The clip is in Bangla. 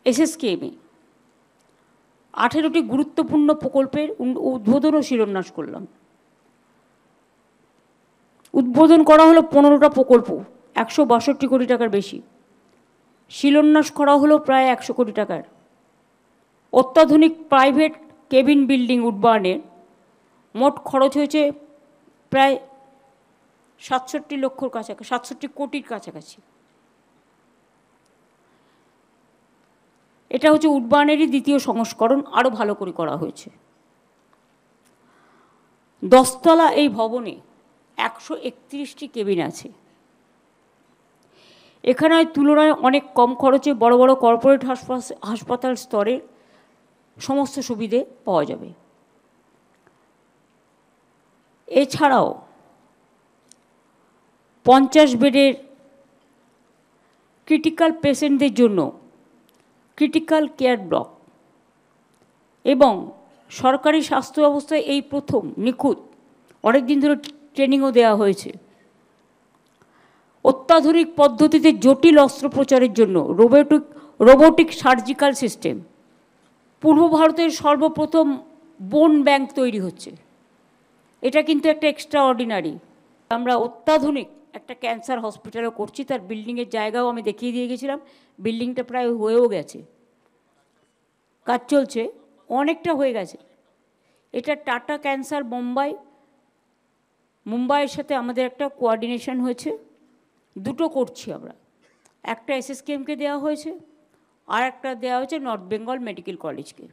এসএসকেএমে 18টি গুরুত্বপূর্ণ প্রকল্পের উদ্বোধন ও শিলান্যাস করলাম। উদ্বোধন করা হলো 15টা প্রকল্প, 162 কোটি টাকার বেশি। শিলান্যাস করা হলো প্রায় 100 কোটি টাকার। অত্যাধুনিক প্রাইভেট কেবিন বিল্ডিং উদ্বায়নের মোট খরচ হয়েছে প্রায় 67 কোটির কাছাকাছি। এটা হচ্ছে উদ্বায়নেরই দ্বিতীয় সংস্করণ, আরও ভালো করে করা হয়েছে। 10 তলা এই ভবনে 131টি কেবিন আছে। এখানে তুলনায় অনেক কম খরচে বড় বড় কর্পোরেট হাসপাতাল স্তরে সমস্ত সুবিধে পাওয়া যাবে। এছাড়াও 50 বেডের ক্রিটিক্যাল পেশেন্টদের জন্য ক্রিটিক্যাল কেয়ার ব্লক এবং সরকারি স্বাস্থ্য ব্যবস্থায় এই প্রথম নিখুঁত, অনেকদিন ধরে ট্রেনিংও দেওয়া হয়েছে, অত্যাধুনিক পদ্ধতিতে জটিল অস্ত্রোপচারের জন্য রোবোটিক সার্জিক্যাল সিস্টেম। পূর্ব ভারতের সর্বপ্রথম বোন ব্যাংক তৈরি হচ্ছে। এটা কিন্তু একটা এক্সট্রা অর্ডিনারি। আমরা অত্যাধুনিক একটা ক্যান্সার হসপিটালও করছি, তার বিল্ডিংয়ের জায়গাও আমি দেখিয়ে দিয়ে গেছিলাম। বিল্ডিংটা প্রায় হয়েও গেছে, কাজ চলছে, অনেকটা হয়ে গেছে। এটা টাটা ক্যান্সার মুম্বাইয়ের সাথে আমাদের একটা কোঅর্ডিনেশন হয়েছে, দুটো করছি আমরা। একটা এসএসকেএমকে দেওয়া হয়েছে, আর একটা দেওয়া হয়েছে নর্থ বেঙ্গল মেডিকেল কলেজকে।